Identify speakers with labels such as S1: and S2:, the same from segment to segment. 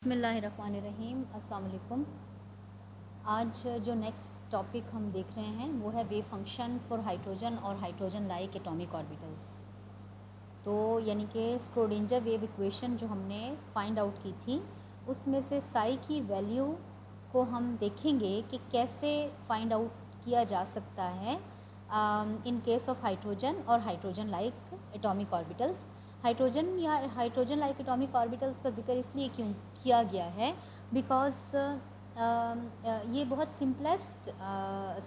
S1: बिस्मिल्लाहिर्रहमानिर्रहीम। अस्सलाम वालेकुम। आज जो नेक्स्ट टॉपिक हम देख रहे हैं वो है वेव फंक्शन फॉर हाइड्रोजन और हाइड्रोजन लाइक एटॉमिक ऑर्बिटल्स। तो यानी कि स्क्रोडिंजर वेव इक्वेशन जो हमने फाइंड आउट की थी उसमें से साई की वैल्यू को हम देखेंगे कि कैसे फाइंड आउट किया जा सकता है इन केस ऑफ हाइड्रोजन और hydrogen like atomic orbitals. Hydrogen या हाइड्रोजन लाइक एटॉमिक ऑर्बिटल्स का जिक्र इसलिए क्यों किया गया है बिकॉज ये बहुत सिंपलेस्ट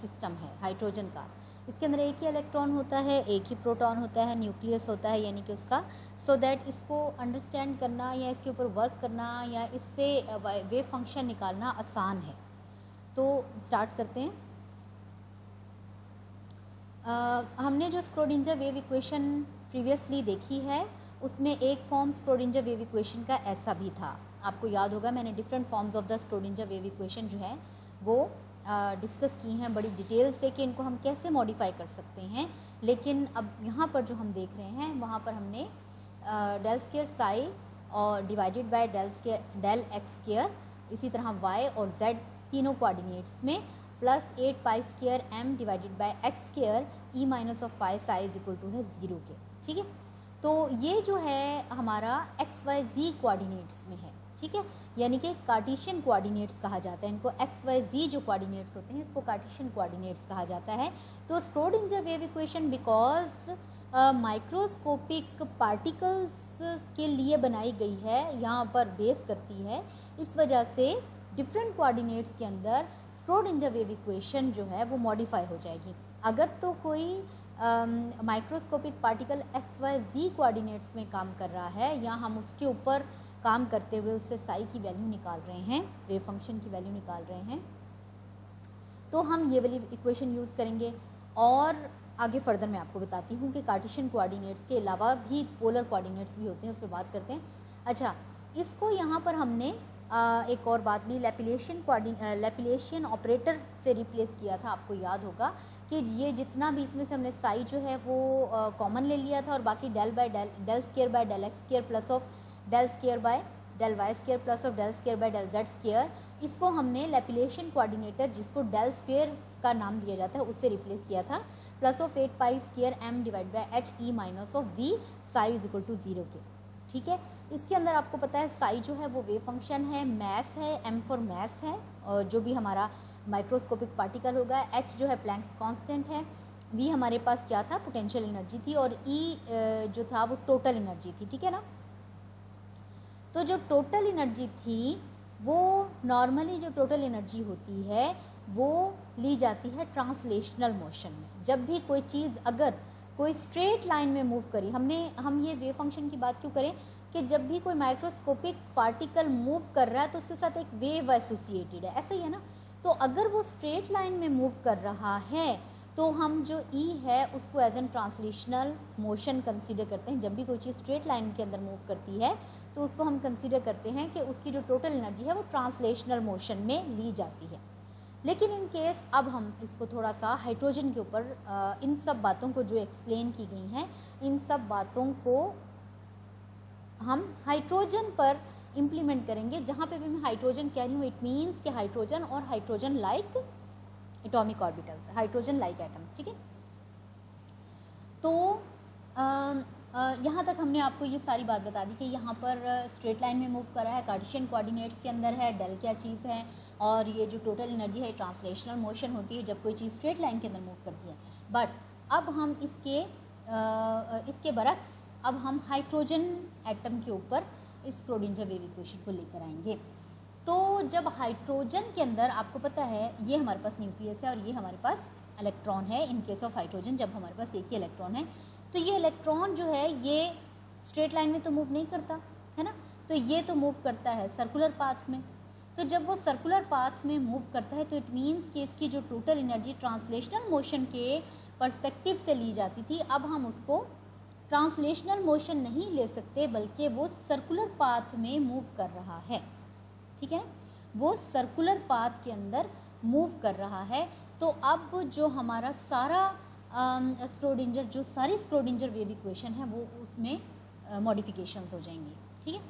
S1: सिस्टम है हाइड्रोजन का। इसके अंदर एक ही इलेक्ट्रॉन होता है, एक ही प्रोटॉन होता है, न्यूक्लियस होता है यानी कि उसका। सो दैट इसको अंडरस्टैंड करना या इसके ऊपर वर्क करना या इससे वेव फंक्शन निकालना आसान है। तो स्टार्ट करते हैं। हमने जो स्क्रोडिंजर वेव इक्वेशन प्रीवियसली देखी है उसमें एक फॉर्म स्क्रोडिंजर वेव इक्वेशन का ऐसा भी था। आपको याद होगा मैंने different forms of the Schrödinger wave equation जो है वो डिस्कस की हैं बड़ी डिटेल से कि इनको हम कैसे मॉडिफाई कर सकते हैं। लेकिन अब यहाँ पर जो हम देख रहे हैं वहाँ पर हमने डेल स्क्वायर साई और divided by del x square, इसी तरह वाई और जेड तीनों कोऑर्डिनेट्स में plus 8 pi square m divided by x square e minus of phi psi is equal to है 0 के। ठीक है, तो ये जो है हमारा एक्स वाई जी कोऑर्डिनेट्स में है। ठीक है, यानी कि कार्टेशियन कोऑर्डिनेट्स कहा जाता है इनको। एक्स वाई जी जो कोऑर्डिनेट्स होते हैं इसको कार्टेशियन कोऑर्डिनेट्स कहा जाता है। तो Schrödinger wave equation because microscopic particles के लिए बनाई गई है, यहाँ पर बेस करती है, इस वजह से डिफरेंट कोऑर्डिनेट्स के अंदर स्क्रोडिंजर वेव इक्वेशन जो है वो मॉडिफाई हो जाएगी। अगर तो कोई माइक्रोस्कोपिक पार्टिकल एक्स वाई जी कोऑर्डिनेट्स में काम कर रहा है या हम उसके ऊपर काम करते हुए उससे साई की वैल्यू निकाल रहे हैं, वेव फंक्शन की वैल्यू निकाल रहे हैं, तो हम ये वाली इक्वेशन यूज़ करेंगे। और आगे फर्दर मैं आपको बताती हूँ कि कार्टेशियन कोऑर्डिनेट्स के अलावा भी पोलर कोऑर्डिनेट्स भी होते हैं, उस पर बात करते हैं। अच्छा, इसको यहाँ पर हमने एक और बात भी लैपिलेशियन ऑपरेटर से रिप्लेस किया था। आपको याद होगा कि ये जितना भी इसमें से हमने साई जो है वो कॉमन ले लिया था और बाकी del square by del x square plus of del square by del y square plus of del square by del z square, इसको हमने लैपिलेशियन कोऑर्डिनेटर जिसको डेल स्क्वायर का नाम दिया जाता है उससे रिप्लेस किया था, plus of 8 pi square m divide by h e minus of v psi is equal to 0 के। ठीक है, इसके अंदर आपको पता है साई जो है वो वेव फंक्शन है, मैस है, एम फॉर मैस है, और जो भी हमारा माइक्रोस्कोपिक पार्टिकल होगा, एच जो है प्लैंक्स कांस्टेंट है, वी हमारे पास क्या था, पोटेंशियल एनर्जी थी, और ई जो था वो टोटल एनर्जी थी। ठीक है ना, तो जो टोटल एनर्जी थी वो नॉर्मली जो टोटल एनर्जी होती है वो ली जाती है ट्रांसलेशनल मोशन में। जब भी कोई चीज़ अगर कोई स्ट्रेट लाइन में मूव करी, हम ये वेव फंक्शन की बात क्यों करें कि जब भी कोई माइक्रोस्कोपिक पार्टिकल मूव कर रहा है तो उसके साथ एक वेव एसोसिएटेड है, ऐसा ही है ना। तो अगर वो स्ट्रेट लाइन में मूव कर रहा है तो हम जो ई है उसको as an translational motion consider करते हैं। जब भी कोई चीज़ स्ट्रेट लाइन के अंदर मूव करती है तो उसको हम कंसीडर करते हैं कि उसकी जो टोटल एनर्जी है वो ट्रांसलेशनल मोशन में ली जाती है। लेकिन इन केस अब हम इसको थोड़ा सा हाइड्रोजन के ऊपर इन सब बातों को जो एक्सप्लेन की गई हैं इन सब बातों को हम हाइड्रोजन पर इम्प्लीमेंट करेंगे। जहाँ पे भी मैं हाइड्रोजन कह रही हूँ इट मीन्स कि हाइड्रोजन और hydrogen like atomic orbitals, hydrogen like atoms. ठीक है, तो यहाँ तक हमने आपको ये सारी बात बता दी कि यहाँ पर स्ट्रेट लाइन में मूव कर रहा है, कार्टेशियन कोऑर्डिनेट्स के अंदर है, डेल क्या चीज़ है, और ये जो टोटल एनर्जी है ट्रांसलेशनल मोशन होती है जब कोई चीज़ स्ट्रेट लाइन के अंदर मूव करती है। बट अब हम इसके बरक्स अब हम हाइड्रोजन एटम के ऊपर इस स्क्रोडिंजर वेव इक्वेशन को लेकर आएंगे। तो जब हाइड्रोजन के अंदर आपको पता है ये हमारे पास न्यूक्लियस है और ये हमारे पास इलेक्ट्रॉन है। इन केस ऑफ हाइड्रोजन जब हमारे पास एक ही इलेक्ट्रॉन है तो ये इलेक्ट्रॉन जो है ये स्ट्रेट लाइन में तो मूव नहीं करता है ना, तो ये तो मूव करता है सर्कुलर पाथ में। तो जब वो सर्कुलर पाथ में मूव करता है तो इट मीन्स कि इसकी जो टोटल एनर्जी ट्रांसलेशनल मोशन के पर्सपेक्टिव से ली जाती थी, अब हम उसको ट्रांसलेशनल मोशन नहीं ले सकते बल्कि वो सर्कुलर पाथ में मूव कर रहा है। ठीक है, वो सर्कुलर पाथ के अंदर मूव कर रहा है। तो अब जो हमारा सारा स्क्रोडिंजर जो सारी स्क्रोडिंजर वेव इक्वेशन है वो उसमें मॉडिफिकेशंस हो जाएंगी। ठीक है,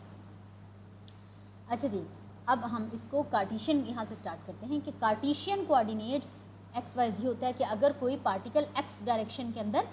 S1: अच्छा जी, अब हम इसको कार्टेशियन यहाँ से स्टार्ट करते हैं कि कार्टेशियन कोऑर्डिनेट्स एक्स वाई जी होता है कि अगर कोई पार्टिकल एक्स डायरेक्शन के अंदर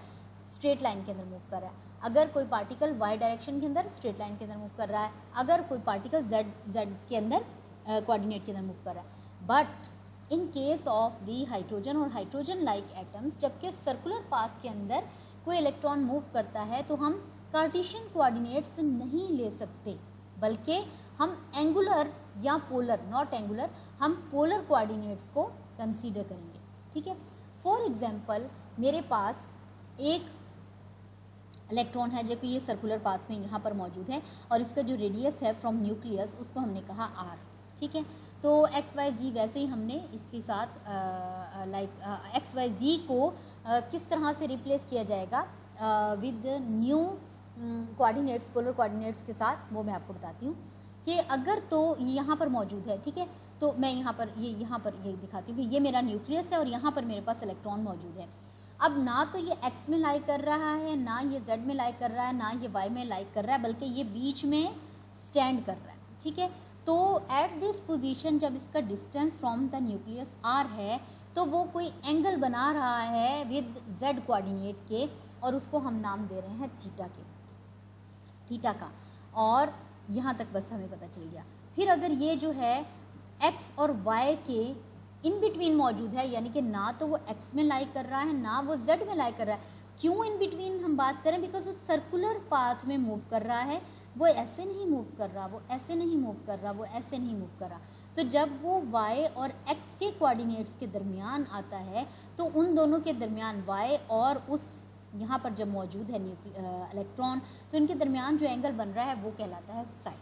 S1: स्ट्रेट लाइन के अंदर मूव कर रहा है, अगर कोई पार्टिकल वाई डायरेक्शन के अंदर स्ट्रेट लाइन के अंदर मूव कर रहा है, अगर कोई पार्टिकल जेड के अंदर कोऑर्डिनेट के अंदर मूव कर रहा है। But in case of the hydrogen और हाइड्रोजन लाइक एटम्स, जबकि सर्कुलर पाथ के अंदर कोई इलेक्ट्रॉन मूव करता है तो हम कार्टेशियन कोऑर्डिनेट्स नहीं ले सकते, बल्कि हम एंगुलर या पोलर, नॉट एंगुलर, हम पोलर कोऑर्डिनेट्स को कंसीडर करेंगे। ठीक है, फॉर एग्जांपल मेरे पास एक इलेक्ट्रॉन है जो कि ये सर्कुलर पाथ में यहाँ पर मौजूद है और इसका जो रेडियस है फ्रॉम न्यूक्लियस उसको हमने कहा आर। ठीक है, तो एक्स वाई जी वैसे ही हमने इसके साथ एक्स वाई जी को किस तरह से रिप्लेस किया जाएगा with new coordinates, polar coordinates के साथ, वो मैं आपको बताती हूँ कि अगर तो यहाँ पर मौजूद है। ठीक है, तो मैं यहाँ पर ये दिखाती हूँ कि ये मेरा न्यूक्लियस है और यहाँ पर मेरे पास इलेक्ट्रॉन मौजूद है। अब ना तो ये एक्स में लाई कर रहा है, ना ये जेड में लाई कर रहा है, ना ये वाई में लाई कर रहा है, बल्कि ये बीच में स्टैंड कर रहा है। ठीक है, तो एट दिस पोजीशन जब इसका distance from the nucleus r है तो वो कोई एंगल बना रहा है विद जेड कोऑर्डिनेट के और उसको हम नाम दे रहे हैं थीटा का। और यहाँ तक बस हमें पता चल गया। फिर अगर ये जो है एक्स और वाई के इन बिटवीन मौजूद है, यानी कि ना तो वो एक्स में लाई कर रहा है ना वो जेड में लाई कर रहा है। क्यों इन बिटवीन हम बात करें? बिकॉज वो सर्कुलर पाथ में मूव कर रहा है, वो ऐसे नहीं मूव कर रहा, वो ऐसे नहीं मूव कर रहा, वो ऐसे नहीं मूव कर रहा। तो जब वो y और x के कोऑर्डिनेट्स के दरमियान आता है तो उन दोनों के दरमियान y और उस यहाँ पर जब मौजूद है इलेक्ट्रॉन, तो इनके दरमियान जो एंगल बन रहा है वो कहलाता है साई।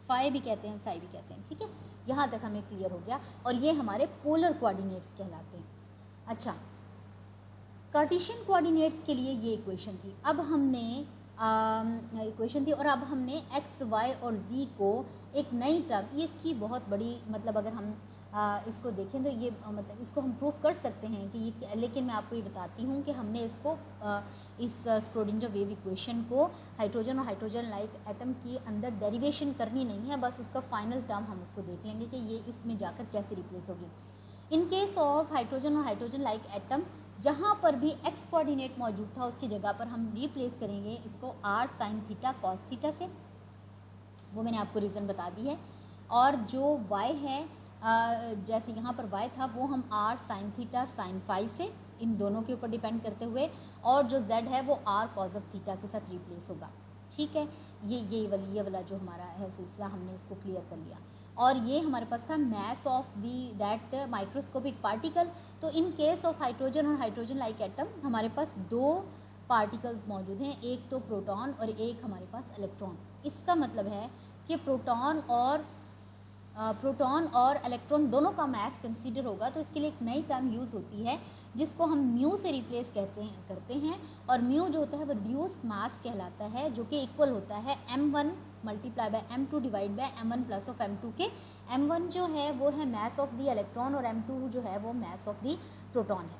S1: फाई भी कहते हैं, साई भी कहते हैं। ठीक है, यहाँ तक हमें क्लियर हो गया और ये हमारे पोलर कोऑर्डिनेट्स कहलाते हैं। अच्छा, कार्टेशियन कोऑर्डिनेट्स के लिए ये इक्वेशन थी। अब हमने इक्वेशन थी और अब हमने एक्स वाई और जी को एक नई टर्म, ये इसकी बहुत बड़ी मतलब अगर हम इसको देखें तो ये मतलब इसको हम प्रूफ कर सकते हैं कि ये, लेकिन मैं आपको ये बताती हूँ कि हमने इसको इस स्क्रोडिंजर वेव इक्वेशन को हाइड्रोजन और हाइड्रोजन लाइक एटम के अंदर डेरिवेशन करनी नहीं है, बस उसका फाइनल टर्म हम उसको देख लेंगे कि ये इसमें जाकर कैसे रिप्लेस होगी। इन केस ऑफ हाइड्रोजन और हाइड्रोजन लाइक एटम, जहाँ पर भी एक्स कोऑर्डिनेट मौजूद था उसकी जगह पर हम रिप्लेस करेंगे इसको r sine theta cos theta से, वो मैंने आपको रीज़न बता दी है। और जो वाई है जैसे यहाँ पर वाई था वो हम r sine theta sine phi से, इन दोनों के ऊपर डिपेंड करते हुए, और जो जेड है वो आर कॉस ऑफ थीटा के साथ रिप्लेस होगा। ठीक है, ये वाला जो हमारा है सिलसिला हमने इसको क्लियर कर लिया। और ये हमारे पास था mass of that microscopic particle. तो इन केस ऑफ हाइड्रोजन और हाइड्रोजन लाइक एटम हमारे पास दो पार्टिकल्स मौजूद हैं, एक तो प्रोटॉन और एक हमारे पास इलेक्ट्रॉन। इसका मतलब है कि प्रोटॉन और इलेक्ट्रॉन दोनों का मास कंसीडर होगा, तो इसके लिए एक नई टर्म यूज़ होती है जिसको हम म्यू से रिप्लेस करते हैं। और म्यू जो होता है वो रिड्यूस मास कहलाता है, जो कि इक्वल होता है m1 multiply by m2 divide by m1 plus of m2 के। m1 जो है वो है मास ऑफ दी इलेक्ट्रॉन और m2 जो है वो मास ऑफ दी प्रोटॉन है।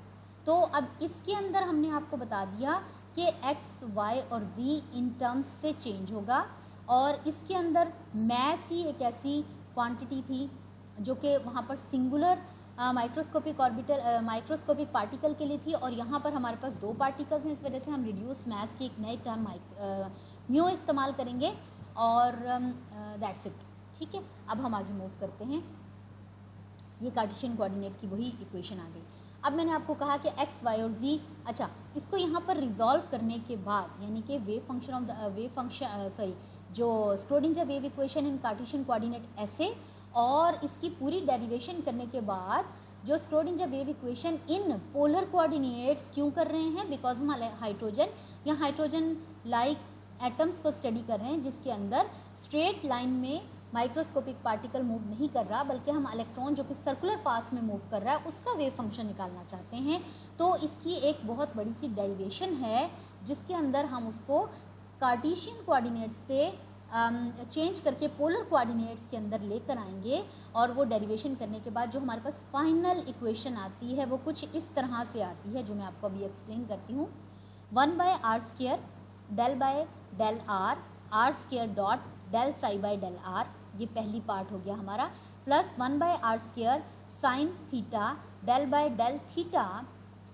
S1: तो अब इसके अंदर हमने आपको बता दिया कि x, y और z इन टर्म्स से चेंज होगा, और इसके अंदर मास ही एक ऐसी क्वांटिटी थी जो कि वहाँ पर सिंगुलर माइक्रोस्कोपिक पार्टिकल के लिए थी, और यहाँ पर हमारे पास दो पार्टिकल्स हैं, इस वजह से हम रिड्यूस मास की एक नई टर्म म्यू इस्तेमाल करेंगे और दैट्स इट। ठीक है, अब हम आगे मूव करते हैं। ये कार्टेशियन कोऑर्डिनेट की वही इक्वेशन आ गई। अब मैंने आपको कहा कि एक्स वाई और जी, अच्छा इसको यहाँ पर रिजॉल्व करने के बाद, यानी कि जो Schrödinger wave equation in Cartesian coordinate ऐसे, और इसकी पूरी डेरिवेशन करने के बाद जो Schrödinger wave equation in polar coordinates क्यों कर रहे हैं? बिकॉज हम हाइड्रोजन या हाइड्रोजन लाइक एटम्स को स्टडी कर रहे हैं जिसके अंदर स्ट्रेट लाइन में माइक्रोस्कोपिक पार्टिकल मूव नहीं कर रहा, बल्कि हम इलेक्ट्रॉन जो कि सर्कुलर पाथ में मूव कर रहा है उसका वेव फंक्शन निकालना चाहते हैं। तो इसकी एक बहुत बड़ी सी डेरिवेशन है जिसके अंदर हम उसको कार्टेशियन कोऑर्डिनेट से चेंज करके पोलर कोऑर्डिनेट्स के अंदर लेकर आएंगे, और वो डेरिवेशन करने के बाद जो हमारे पास फाइनल इक्वेशन आती है वो कुछ इस तरह से आती है, जो मैं आपको अभी एक्सप्लेन करती हूँ। 1/r² del by del r, r² dot del psi by del r, ये पहली पार्ट हो गया हमारा, plus 1/r² sine theta del by del theta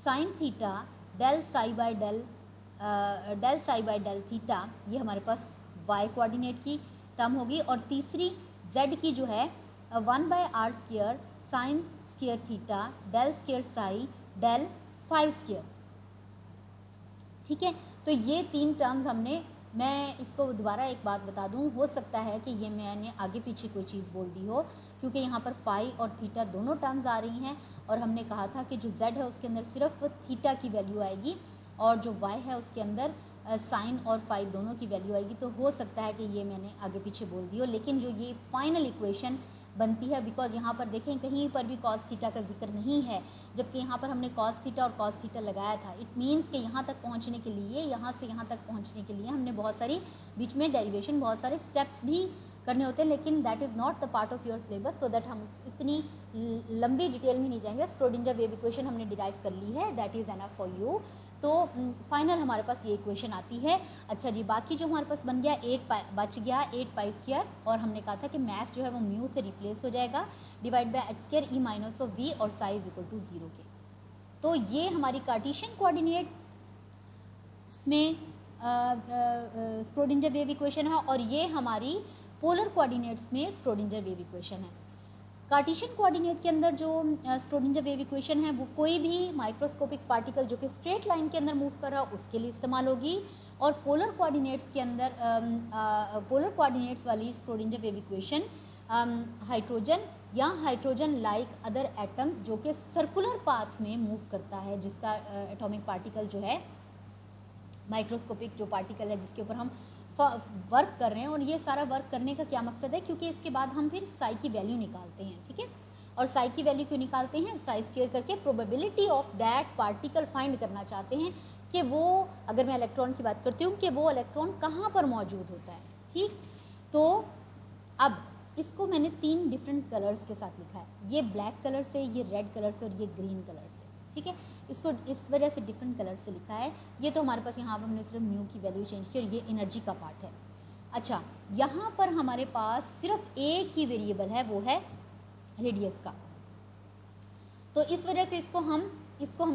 S1: sine theta del psi by del theta, ये हमारे पास y कोऑर्डिनेट की टर्म होगी। और तीसरी z की जो है 1/r² sine square theta del square psi del phi square. ठीक है, तो ये 3 टर्म्स हमने, मैं इसको दोबारा एक बात बता दूं, हो सकता है कि ये मैंने आगे पीछे कोई चीज़ बोल दी हो, क्योंकि यहाँ पर फाई और थीटा दोनों टर्म्स आ रही हैं और हमने कहा था कि जो z है उसके अंदर सिर्फ थीटा की वैल्यू आएगी और जो y है उसके अंदर साइन और फाई दोनों की वैल्यू आएगी। तो हो सकता है कि ये मैंने आगे पीछे बोल दी हो, लेकिन जो ये फाइनल इक्वेशन बनती है, बिकॉज यहाँ पर देखें कहीं पर भी कॉस थीटा का जिक्र नहीं है, जबकि यहाँ पर हमने कॉस थीटा और कॉस थीटा लगाया था। इट मीन्स कि यहाँ तक पहुँचने के लिए, यहाँ से यहाँ तक पहुँचने के लिए हमने बहुत सारी बीच में डेरिवेशन, बहुत सारे स्टेप्स भी करने होते हैं, लेकिन that is not the part of your syllabus, so that हम इतनी लंबी डिटेल में नहीं जाएंगे। स्क्रोडिंजर वेव इक्वेशन हमने डिराइव कर ली है, that is enough for you. तो फाइनल हमारे पास ये इक्वेशन आती है। अच्छा जी, बाकी जो हमारे पास बन गया 8 पाई स्क्वायर, और हमने कहा था कि मैथ जो है वो म्यू से रिप्लेस हो जाएगा, divide by x square e minus of v और साई इज इक्वल टू 0 के। तो ये हमारी कार्टेशियन कोऑर्डिनेट में स्क्रोडिंजर वेव इक्वेशन है और ये हमारी पोलर कोऑर्डिनेट्स में स्क्रोडिंजर वेव इक्वेशन है। कार्टेशियन कोऑर्डिनेट के अंदर जो स्क्रोडिंजर वेव इक्वेशन है वो कोई भी माइक्रोस्कोपिक पार्टिकल जो कि स्ट्रेट लाइन के अंदर मूव कर रहा है उसके लिए इस्तेमाल होगी, और पोलर कोऑर्डिनेट्स के अंदर पोलर कोऑर्डिनेट्स वाली स्क्रोडिंजर वेव इक्वेशन हाइड्रोजन या हाइड्रोजन लाइक अदर एटम्स जो कि सर्कुलर पाथ में मूव करता है, जिसका एटॉमिक पार्टिकल जो है माइक्रोस्कोपिक जो पार्टिकल है जिसके ऊपर हम वर्क कर रहे हैं। और ये सारा वर्क करने का क्या मकसद है, क्योंकि इसके बाद हम फिर साई की वैल्यू निकालते हैं। ठीक है, और साई की वैल्यू क्यों निकालते हैं, साई स्क्वायर करके probability of that particle find करना चाहते हैं कि वो, अगर मैं इलेक्ट्रॉन की बात करती हूँ, कि वो इलेक्ट्रॉन कहाँ पर मौजूद होता है। ठीक, तो अब इसको मैंने 3 डिफरेंट कलर्स के साथ लिखा है, ये ब्लैक कलर से, ये रेड कलर से और ये ग्रीन कलर से। ठीक है, इसको इस वजह से डिफरेंट कलर से लिखा है। ये तो हमारे पास यहाँ पर हमने सिर्फ म्यू की वैल्यू चेंज की और ये एनर्जी का पार्ट है। अच्छा, यहाँ पर हमारे पास सिर्फ एक ही वेरिएबल है, वो है रेडियस का, तो इस वजह से इसको हम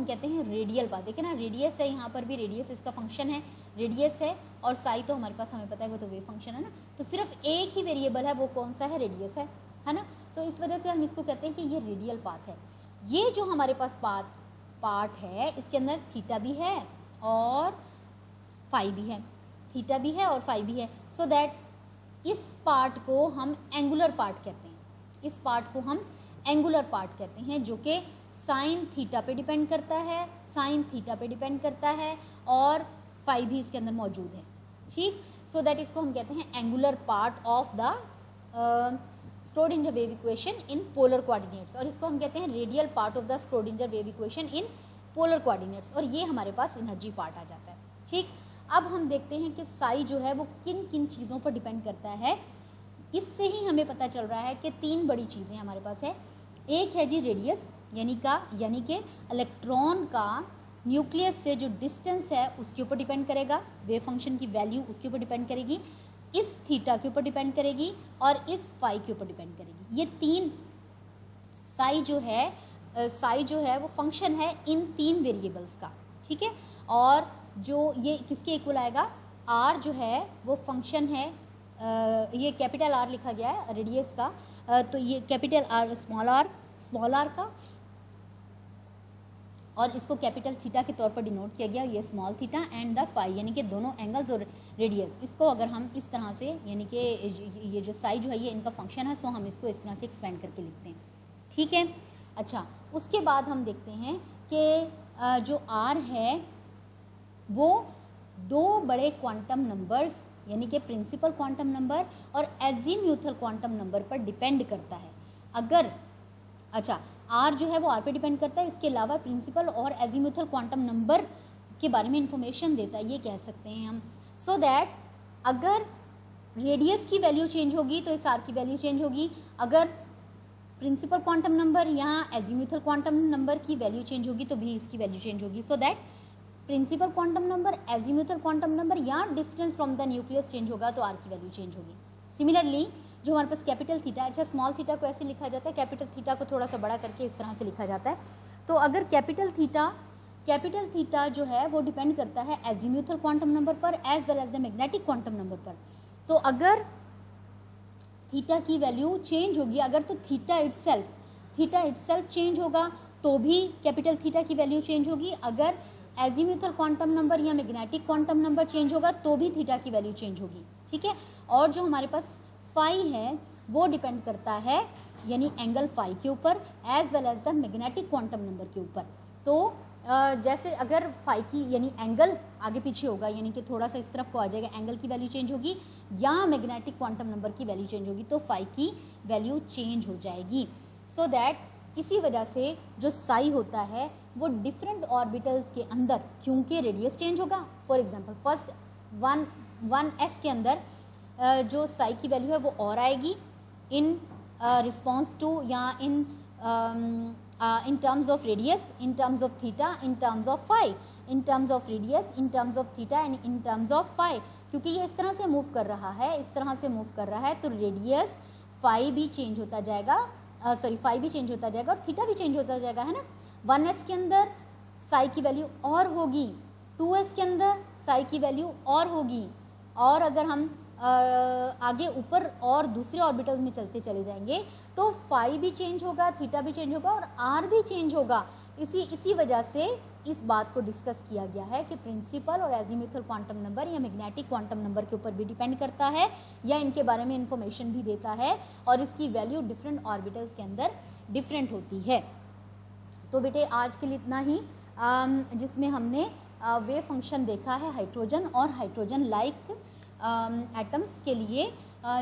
S1: कहते हैं रेडियल पाथ। देखिए ना, रेडियस है, यहाँ पर भी रेडियस इसका फंक्शन है, रेडियस है, और साई तो हमारे पास हमें पता है वो तो वेव फंक्शन है ना, तो सिर्फ एक ही वेरिएबल है, वो कौन सा है, रेडियस है ना। तो इस वजह से हम इसको कहते हैं कि ये रेडियल पाथ है। ये जो हमारे पास पार्ट है इसके अंदर थीटा भी है और फाई भी है, थीटा भी है और फाई भी है, सो दैट इस पार्ट को हम एंगुलर पार्ट कहते हैं। इस पार्ट को हम एंगुलर पार्ट कहते हैं, जो कि साइन थीटा पे डिपेंड करता है, साइन थीटा पे डिपेंड करता है, और फाई भी इसके अंदर मौजूद है। ठीक, सो दैट इसको हम कहते हैं angular part of the Schrödinger wave equation in polar coordinates, और इसको हम कहते हैं radial part of the Schrödinger wave equation in polar coordinates, और ये हमारे पास एनर्जी पार्ट आ जाता है। ठीक, अब हम देखते हैं कि साई जो है वो किन किन चीज़ों पर डिपेंड करता है। इससे ही हमें पता चल रहा है कि 3 बड़ी चीज़ें हमारे पास है। एक है जी रेडियस, यानी कि इलेक्ट्रॉन का न्यूक्लियस से जो डिस्टेंस है उसके ऊपर डिपेंड करेगा, वेव फंक्शन की वैल्यू उसके ऊपर डिपेंड करेगी, इस थीटा के ऊपर डिपेंड करेगी और इस फाई के ऊपर डिपेंड करेगी। ये 3 साई जो है वो फंक्शन है इन 3 वेरिएबल्स का। ठीक है, और जो ये किसके इक्वल आएगा, आर जो है वो फंक्शन है, ये कैपिटल आर लिखा गया है रेडियस का, तो ये कैपिटल आर स्मॉल आर का, और इसको कैपिटल थीटा के तौर पर डिनोट किया गया, ये small theta and the phi, यानी कि दोनों एंगल्स और रेडियस। इसको अगर हम इस तरह से, यानी कि ये जो साई जो है ये इनका फंक्शन है, सो हम इसको इस तरह से एक्सपेंड करके लिखते हैं। ठीक है, अच्छा, उसके बाद हम देखते हैं कि जो आर है वो 2 बड़े क्वांटम नंबर्स, यानी कि प्रिंसिपल क्वांटम नंबर और एजीम्यूथल क्वांटम नंबर पर डिपेंड करता है। अगर, अच्छा, आर जो है वो आर पे डिपेंड करता है, इसके अलावा प्रिंसिपल और एजीम्यूथल क्वांटम नंबर के बारे में इंफॉर्मेशन देता है, ये कह सकते हैं हम। सो दैट अगर रेडियस की वैल्यू चेंज होगी तो इस आर की वैल्यू चेंज होगी, अगर प्रिंसिपल क्वांटम नंबर या एजीम्यूथल क्वांटम नंबर की वैल्यू चेंज होगी तो भी इसकी वैल्यू चेंज होगी। So that principal quantum number, azimuthal quantum number या distance from the nucleus change होगा तो आर की वैल्यू चेंज होगी। सिमिलरली जो हमारे पास कैपिटल थीटा है, अच्छा स्मॉल थीटा को ऐसे लिखा जाता है, कैपिटल थीटा को थोड़ा सा बड़ा करके इस तरह से लिखा जाता है। तो अगर कैपिटल थीटा जो है वो डिपेंड करता है एजीम्यूथल क्वांटम नंबर पर as well as the magnetic quantum number पर। तो अगर थीटा की वैल्यू चेंज होगी, अगर तो थीटा इटसेल्फ चेंज होगा तो भी कैपिटल थीटा की वैल्यू चेंज होगी, अगर एजीम्यूथल क्वांटम नंबर या मैग्नेटिक क्वांटम नंबर चेंज होगा तो भी थीटा की वैल्यू चेंज होगी, ठीक है। और जो हमारे पास फाई है वो डिपेंड करता है यानी एंगल फाई के ऊपर as well as the magnetic quantum number के ऊपर। तो जैसे अगर फाई की यानी एंगल आगे पीछे होगा, यानी कि थोड़ा सा इस तरफ को आ जाएगा, एंगल की वैल्यू चेंज होगी या मैग्नेटिक क्वांटम नंबर की वैल्यू चेंज होगी, तो फाई की वैल्यू चेंज हो जाएगी। सो दैट इसी वजह से जो साई होता है वो डिफरेंट ऑर्बिटल्स के अंदर, क्योंकि रेडियस चेंज होगा, फॉर एग्जांपल फर्स्ट 1s के अंदर जो साई की वैल्यू है वो और आएगी इन रिस्पॉन्स टू या in terms of radius, in terms of theta, in terms of phi, in terms of radius, in terms of theta and in terms of phi, क्योंकि ये इस तरह से मूव कर रहा है, इस तरह से मूव कर रहा है, तो रेडियस फाई भी चेंज होता जाएगा, फाई भी चेंज होता जाएगा और थीटा भी चेंज होता जाएगा, है ना। 1s के अंदर साई की वैल्यू और होगी, 2s के अंदर साई की वैल्यू और होगी, और अगर हम आगे ऊपर और दूसरे ऑर्बिटल्स में चलते चले जाएंगे तो फाई भी चेंज होगा, थीटा भी चेंज होगा और आर भी चेंज होगा। इसी वजह से इस बात को डिस्कस किया गया है कि प्रिंसिपल और एजीम्यूथल क्वांटम नंबर या मैग्नेटिक क्वांटम नंबर के ऊपर भी डिपेंड करता है या इनके बारे में इंफॉर्मेशन भी देता है और इसकी वैल्यू डिफरेंट ऑर्बिटल्स के अंदर डिफरेंट होती है। तो बेटे आज के लिए इतना ही, जिसमें हमने वेव फंक्शन देखा है हाइड्रोजन और हाइड्रोजन लाइक एटम्स के लिए,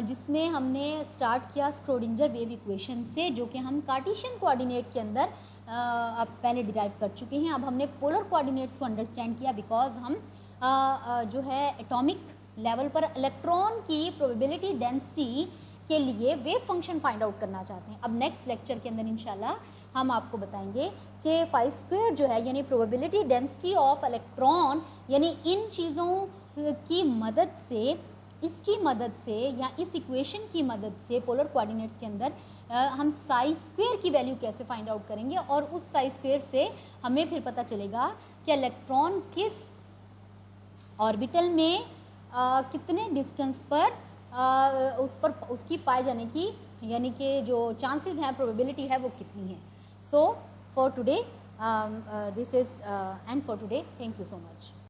S1: जिसमें हमने स्टार्ट किया स्क्रोडिंजर वेव इक्वेशन से, जो कि हम कार्टेशियन कोऑर्डिनेट के अंदर अब पहले डिराइव कर चुके हैं। अब हमने पोलर कोऑर्डिनेट्स को अंडरस्टैंड किया बिकॉज हम जो है एटॉमिक लेवल पर इलेक्ट्रॉन की प्रोबेबिलिटी डेंसिटी के लिए वेव फंक्शन फाइंड आउट करना चाहते हैं। अब नेक्स्ट लेक्चर के अंदर इंशाल्लाह हम आपको बताएंगे कि फाई स्क्वायर जो है यानी प्रोबेबिलिटी डेंसिटी ऑफ इलेक्ट्रॉन, यानी इन चीज़ों की मदद से, इसकी मदद से या इस इक्वेशन की मदद से पोलर कोऑर्डिनेट्स के अंदर हम साई स्क्वायर की वैल्यू कैसे फाइंड आउट करेंगे और उस साई स्क्वायर से हमें फिर पता चलेगा कि इलेक्ट्रॉन किस ऑर्बिटल में कितने डिस्टेंस पर उस पर उसकी पाए जाने की यानी कि जो चांसेस हैं, प्रोबेबिलिटी है, वो कितनी है। So for today this is and for today, thank you so much.